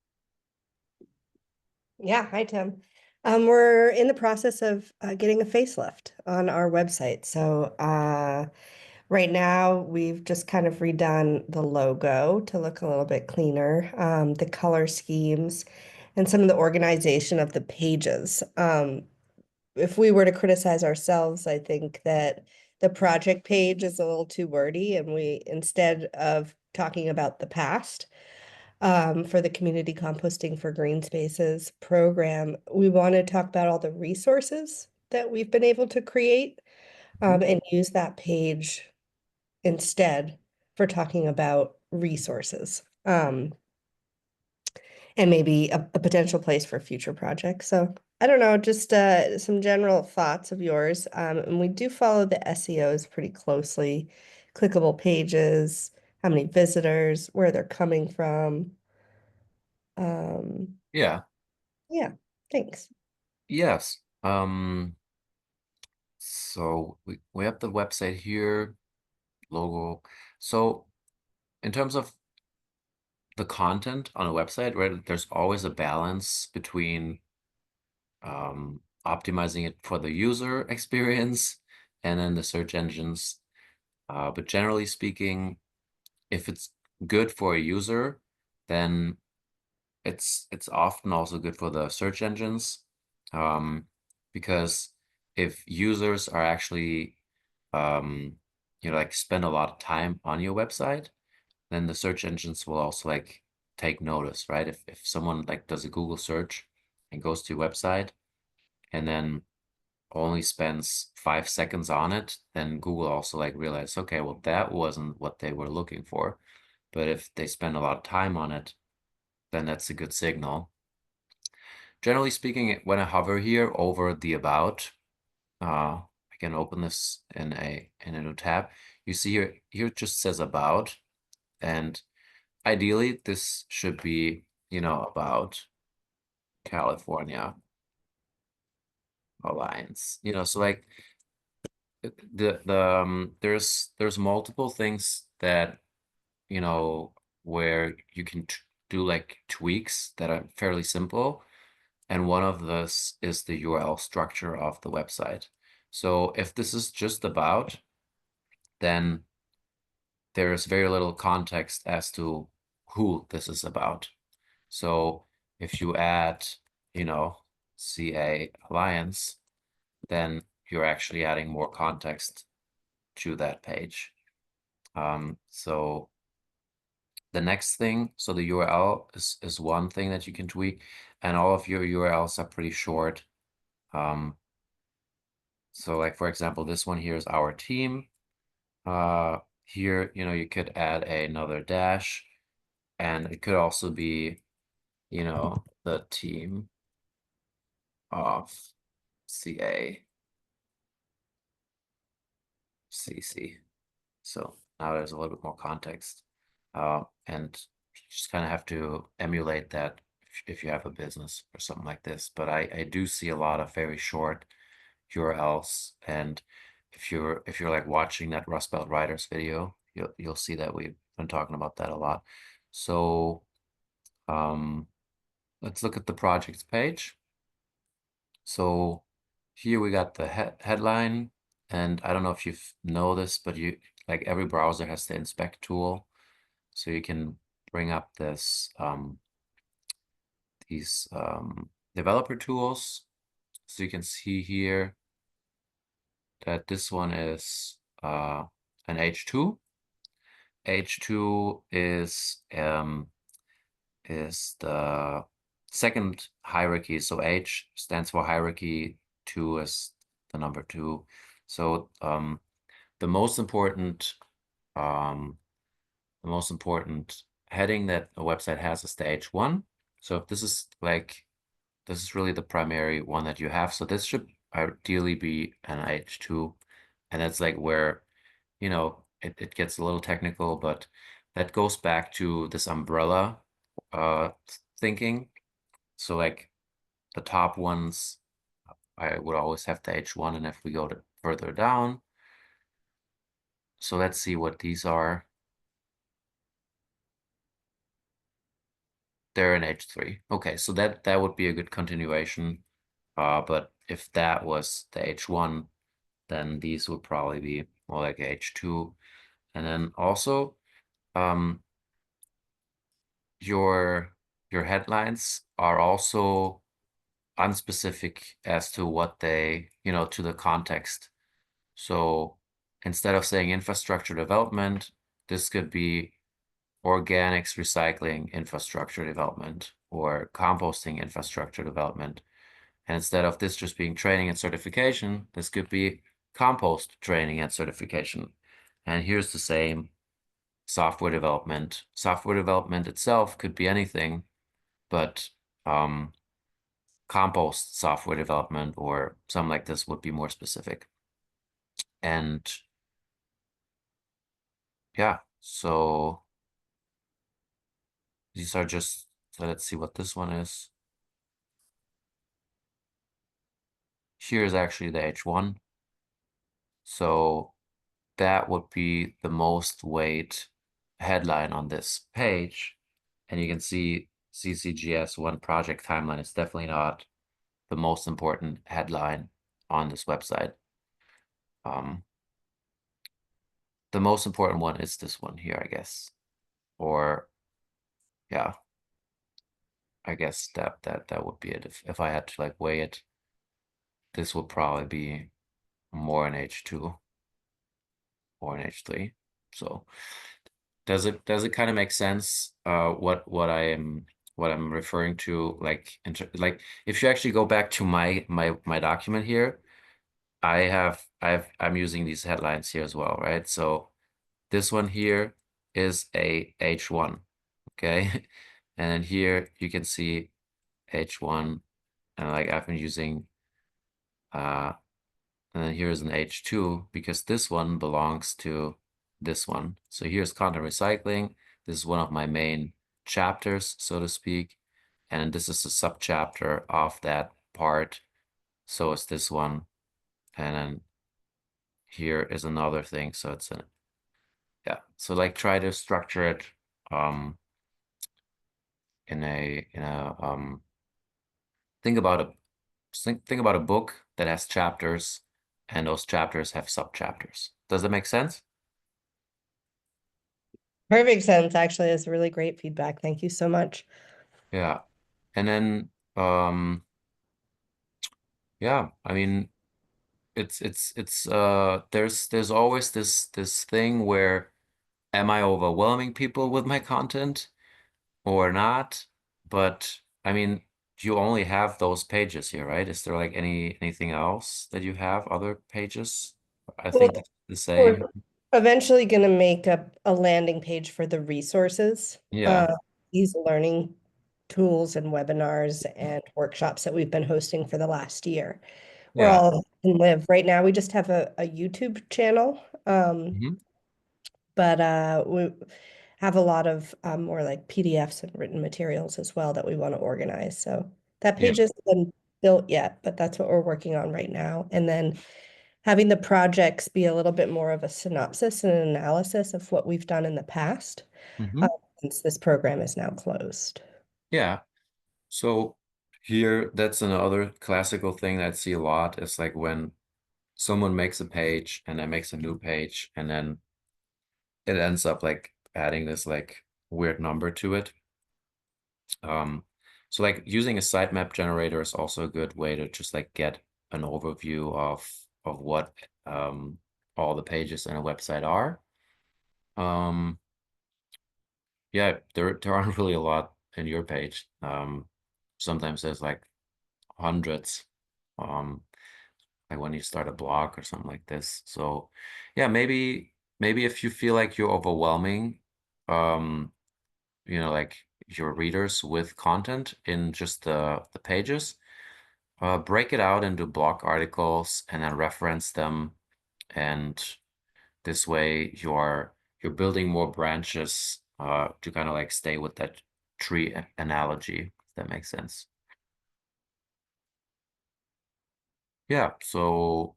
Yeah, hi Tim. We're in the process of getting a facelift on our website. So right now we've just kind of redone the logo to look a little bit cleaner, the color schemes, and some of the organization of the pages. If we were to criticize ourselves, I think that the project page is a little too wordy, and we instead of talking about the past for the community composting for green spaces program, we want to talk about all the resources that we've been able to create Mhm. and use that page instead for talking about resources and maybe a potential place for future projects. So I don't know, just some general thoughts of yours. And we do follow the SEOs pretty closely, clickable pages, how many visitors, where they're coming from. Um, Yeah. Yeah, thanks. Yes. So we have the website here, logo. So in terms of the content on a website, right, there's always a balance between optimizing it for the user experience and then the search engines. But generally speaking, if it's good for a user, then it's often also good for the search engines, um, because if users are actually like spend a lot of time on your website, then the search engines will also like take notice, right? If someone like does a Google search and goes to your website and then only spends 5 seconds on it, then Google also like realize, okay, well, that wasn't what they were looking for. But if they spend a lot of time on it, then that's a good signal. Generally speaking, when I hover here over the about, I can open this in a new tab. You see here it just says about, and ideally this should be, about California Alliance. So like there's multiple things that you know where you can t do like tweaks that are fairly simple. And one of this is the URL structure of the website. So if this is just about, then there's very little context as to who this is about. So if you add, you know, CA Alliance, then you're actually adding more context to that page. So the next thing, so the URL is one thing that you can tweak, and all of your URLs are pretty short. So like for example, this one here is our team. Here, you could add another dash, and it could also be, the team of CA CC. So now there's a little bit more context. And you just kind of have to emulate that if you have a business or something like this. But I do see a lot of very short URLs, and if you're like watching that Rust Belt Writers video, you'll see that we've been talking about that a lot. So let's look at the projects page. So here we got the headline, and I don't know if you know this, but like every browser has the inspect tool, so you can bring up these developer tools. So you can see here that this one is an H2. H2 is the second hierarchy. So H stands for hierarchy, 2 is the number 2. So the most important um, the most important heading that a website has is the H1. So if this is really the primary one that you have. So this should ideally be an H2. And that's like where, it gets a little technical, but that goes back to this umbrella uh thinking. So like the top ones, I would always have the H1, and if we go to further down, so let's see what these are. They're in H3. Okay, so that would be a good continuation. But if that was the H1, then these would probably be more like H2. And then also, um, your your headlines are also unspecific as to what they, to the context. So instead of saying infrastructure development, this could be organics recycling infrastructure development or composting infrastructure development. And instead of this just being training and certification, this could be compost training and certification. And here's the same software development. Software development itself could be anything, but compost software development or something like this would be more specific. And yeah, so these are just, so let's see what this one is. Here's actually the H1. So that would be the most weight headline on this page. And you can see CCGS one project timeline is definitely not the most important headline on this website. The most important one is this one here, I guess. Or yeah, I guess that would be it. If I had to like weigh it, this would probably be more in H2 or in H3. So does it kind of make sense what I'm referring to, like like if you actually go back to my document here, I'm using these headlines here as well, right? So this one here is a H1, okay? And then here you can see H1, and like I've been using and then here's an H2 because this one belongs to this one. So here's content recycling. This is one of my main chapters, so to speak. And this is a subchapter of that part. So it's this one. And then here is another thing. So it's an, yeah. So like try to structure it um in a think about a think about a book that has chapters, and those chapters have subchapters. Does that make sense? Perfect sense. Actually, that's really great feedback. Thank you so much. Yeah. And then Yeah, I mean, there's always this thing where am I overwhelming people with my content or not? But I mean, you only have those pages here, right? Is there like anything else that you have, other pages? I think Well, it's the we're same. eventually going to make a landing page for the resources, Yeah. these learning tools and webinars and workshops that we've been hosting for the last year. We're Yeah. all can live. Right now, we just have a YouTube channel, Hmm. but we have a lot of more like PDFs and written materials as well that we want to organize. So that Yeah. page hasn't been built yet, but that's what we're working on right now. And then having the projects be a little bit more of a synopsis and an analysis of what we've done in the past, uh, Hmm. since this program is now closed. Yeah. So here, that's another classical thing that I see a lot is like when someone makes a page and then makes a new page and then it ends up like adding this like weird number to it. Um, so like using a sitemap generator is also a good way to just like get an overview of what all the pages in a website are. Um, yeah, there aren't really a lot in your page. Sometimes there's like hundreds. Um, like when you start a blog or something like this. So yeah, maybe if you feel like you're overwhelming, um, like your readers with content in just the pages, break it out into blog articles and then reference them. And this way you're building more branches to kind of like stay with that tree analogy, if that makes sense. Yeah, so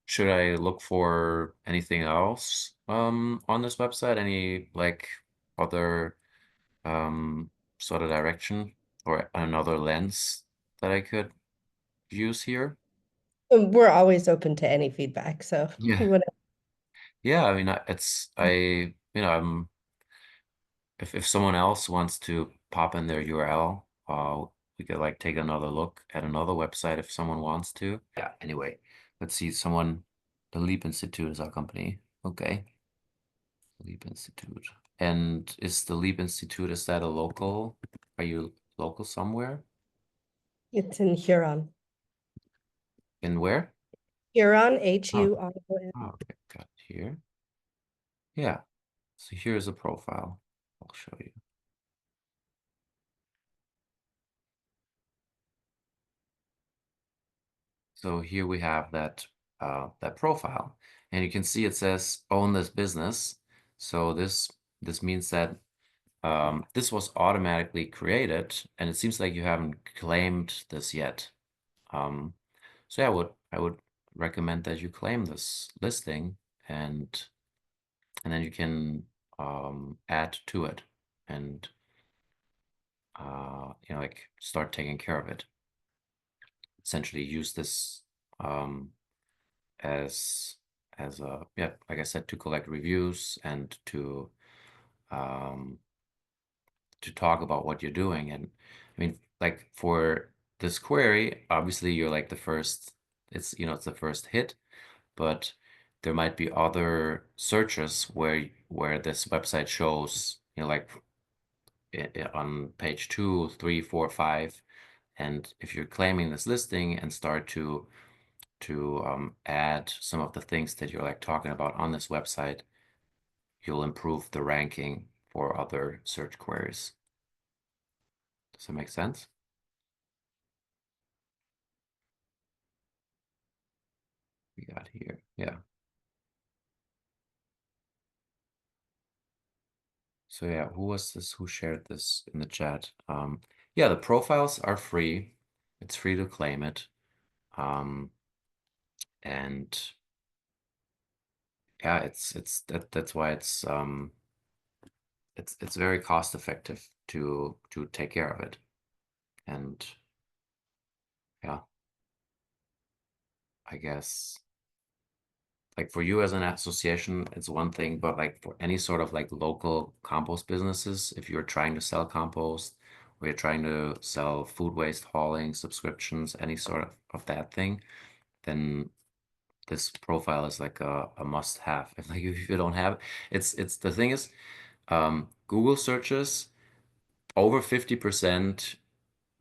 should I look for anything else on this website? Any like other sort of direction or another lens that I could use here? We're always open to any feedback. So Yeah. what Yeah, I mean, I'm if someone else wants to pop in their URL, we could like take another look at another website if someone wants to. Yeah, anyway, let's see. The Leap Institute is our company. Okay. Leap Institute. And is the Leap Institute, is that a local? Are you local somewhere? it's in Huron. In where? Huron, Oh, Huron. oh, okay, got it here. Yeah. So here's a profile. I'll show you. So here we have that profile, and you can see it says own this business. So this means that this was automatically created, and it seems like you haven't claimed this yet. Um, so yeah, I would recommend that you claim this listing and then you can add to it and like start taking care of it. Essentially use this um, as a yeah, like I said, to collect reviews and um, to talk about what you're doing. And I mean, like for this query, obviously you're like the first, it's the first hit, but there might be other searches where this website shows, like on page 2, 3, 4, 5. And if you're claiming this listing and start to add some of the things that you're like talking about on this website, you'll improve the ranking for other search queries. Does that make sense? We got here. Yeah. So yeah, who was this? Who shared this in the chat? Yeah, the profiles are free. It's free to claim it. And yeah, that's why it's very cost effective to take care of it. And yeah, I guess like for you as an association, it's one thing, but like for any sort of like local compost businesses, if you're trying to sell compost or you're trying to sell food waste hauling subscriptions, any sort of that thing, then this profile is like a must have. If like if you don't have it's the thing is Google searches over 50%,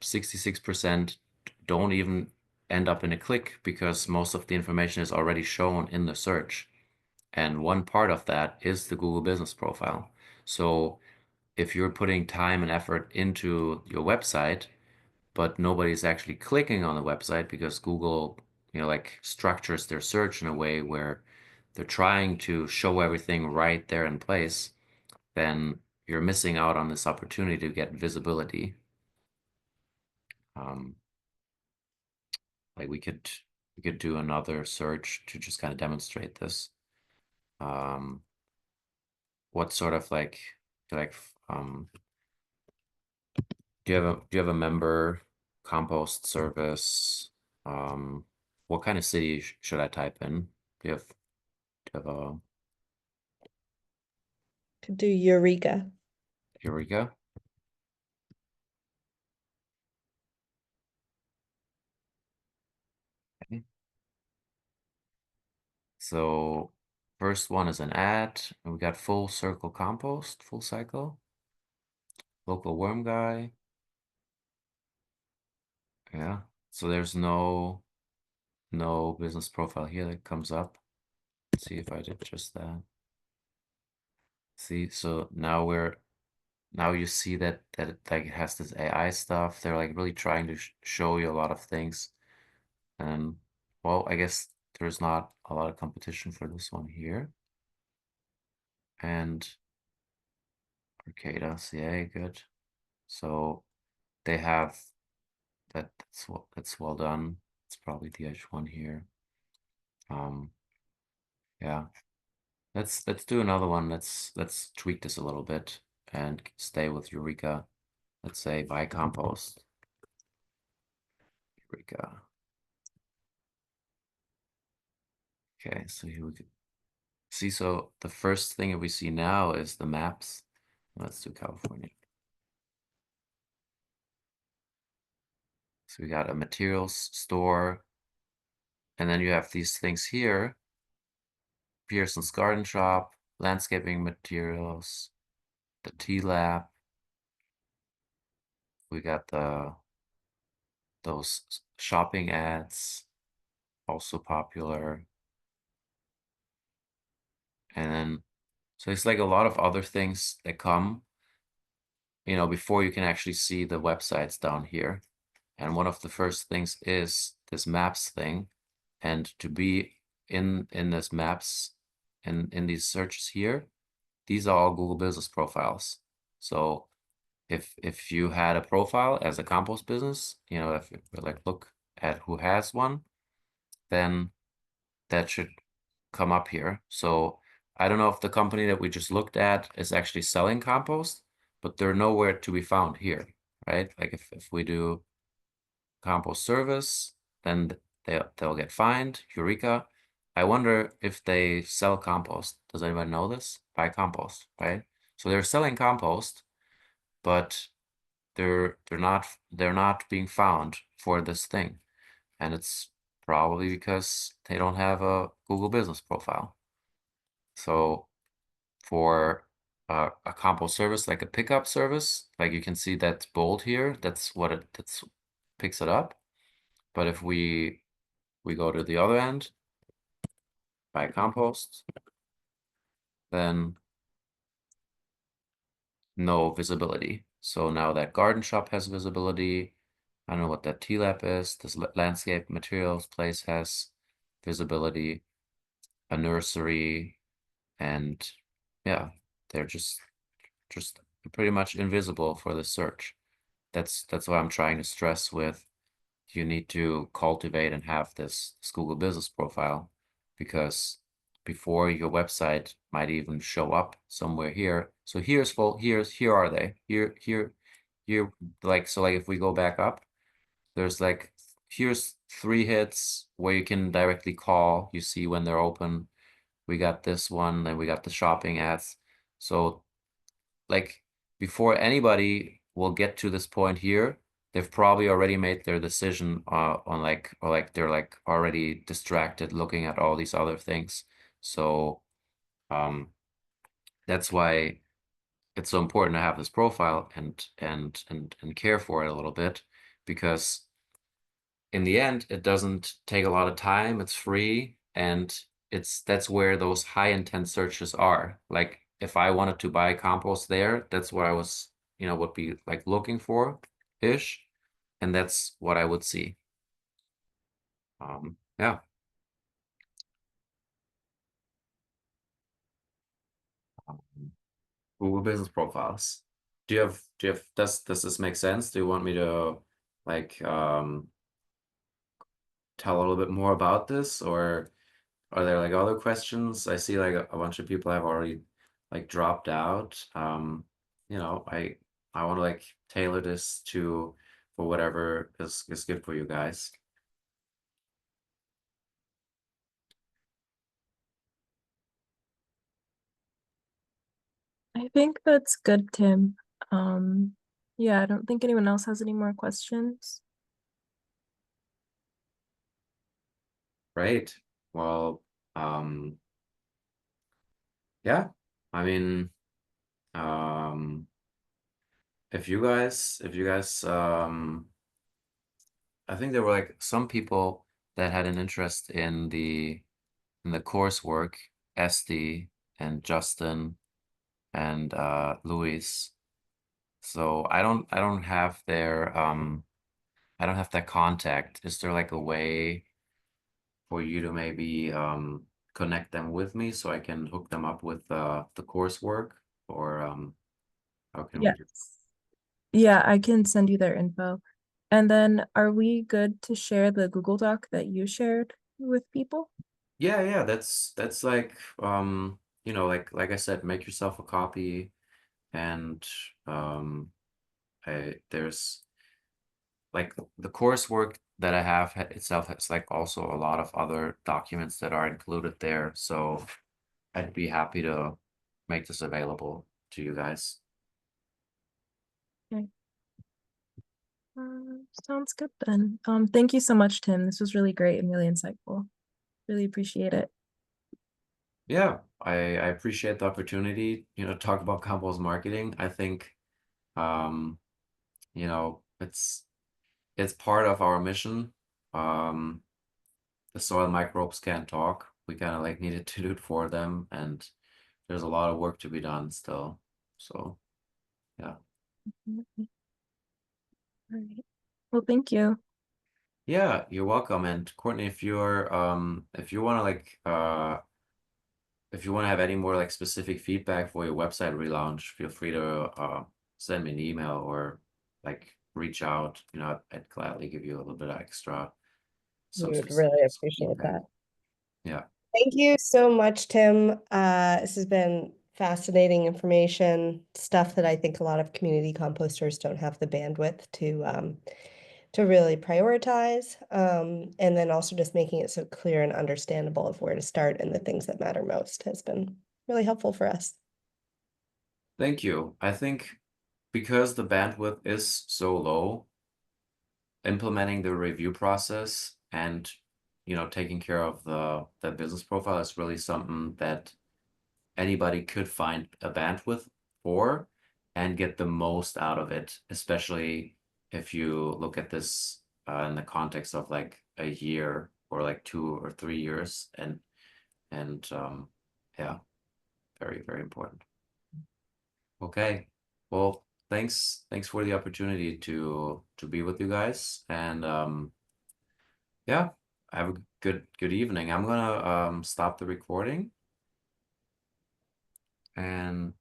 66% don't even end up in a click because most of the information is already shown in the search. And one part of that is the Google Business Profile. So if you're putting time and effort into your website, but nobody's actually clicking on the website because Google, like structures their search in a way where they're trying to show everything right there in place, then you're missing out on this opportunity to get visibility. Um, like we could do another search to just kind of demonstrate this. Um, what sort of like do you have a member compost service? What kind of city should I type in? Do you have a Could do Eureka. Eureka? Okay. So first one is an ad, and we got full circle compost, full cycle, local worm guy. Yeah. So there's no business profile here that comes up. Let's see if I did just that. See, so now you see that it like has this AI stuff. They're like really trying to show you a lot of things. And well, I guess there's not a lot of competition for this one here. And Arcada, CA, good. So they have that's well done. It's probably the H1 here. Um, yeah. Let's do another one. Let's tweak this a little bit and stay with Eureka. Let's say buy compost. Eureka. Okay, so here we go. See, so the first thing that we see now is the maps. Let's do California. So we got a materials store, and then you have these things here. Pearson's Garden Shop, landscaping materials, the tea lab. We got those shopping ads, also popular. And then so it's like a lot of other things that come, before you can actually see the websites down here. And one of the first things is this maps thing. And to be in this maps and in these searches here, these are all Google Business profiles. So if you had a profile as a compost business, if you like look at who has one, then that should come up here. So I don't know if the company that we just looked at is actually selling compost, but they're nowhere to be found here, right? Like if we do compost service, then they'll get fined. Eureka. I wonder if they sell compost. Does anybody know this? Buy compost, right? So they're selling compost, but they're not being found for this thing. And it's probably because they don't have a Google business profile. So for a compost service, like a pickup service, like you can see that's bold here. That's what that's picks it up. But if we go to the other end, buy compost, then no visibility. So now that garden shop has visibility. I don't know what that tea lab is. This landscape materials place has visibility, a nursery, and yeah, they're just pretty much invisible for the search. That's what I'm trying to stress with. You need to cultivate and have this Google business profile because before your website might even show up somewhere here. So here are they. Here, like, so like if we go back up, there's like, here's 3 hits where you can directly call. You see when they're open. We got this one, then we got the shopping ads. So like before anybody will get to this point here, they've probably already made their decision on like, or like they're like already distracted looking at all these other things. So that's why it's so important to have this profile and care for it a little bit, because in the end, it doesn't take a lot of time. It's free, and that's where those high intent searches are. Like if I wanted to buy compost there, that's what I was, would be like looking for ish, and that's what I would see. Yeah. Um, Google Business Profiles. Does this make sense? Do you want me to like tell a little bit more about this, or are there like other questions? I see like a bunch of people have already like dropped out. I want to like tailor this to for whatever is good for you guys. I think that's good, Tim. Um, yeah, I don't think anyone else has any more questions. Great. Well, um, yeah. I mean, um, if you guys, I think there were like some people that had an interest in the coursework, Esty and Justin and Luis. So I don't have their contact. Is there like a way for you to maybe connect them with me so I can hook them up with the coursework, or how can we do? Yes. Yeah, I can send you their info. And then are we good to share the Google Doc that you shared with people? Yeah, yeah, that's like like I said, make yourself a copy, and there's like the coursework that I have itself has like also a lot of other documents that are included there. So I'd be happy to make this available to you guys. Okay. Sounds good then. Thank you so much, Tim. This was really great and really insightful. Really appreciate it. Yeah, I appreciate the opportunity, to talk about compost marketing. I think um, it's part of our mission. Um, the soil microbes can't talk. We kind of like needed to do it for them, and there's a lot of work to be done still. So yeah. All right. Well, thank you. Yeah, you're welcome. And Courtney, if you want to like if you want to have any more like specific feedback for your website relaunch, feel free to send me an email or like reach out. I'd gladly give you a little bit of extra We some would really specific appreciate feedback. that. Yeah. Thank you so much, Tim. This has been fascinating information, stuff that I think a lot of community composters don't have the bandwidth to really prioritize. And then also just making it so clear and understandable of where to start and the things that matter most has been really helpful for us. Thank you. I think because the bandwidth is so low, implementing the review process and taking care of the business profile is really something that anybody could find a bandwidth for and get the most out of it, especially if you look at this in the context of like a year or like 2 or 3 years, and yeah, very, very important. Okay. Well, thanks for the opportunity to be with you guys, and yeah, have a good evening. I'm gonna stop the recording and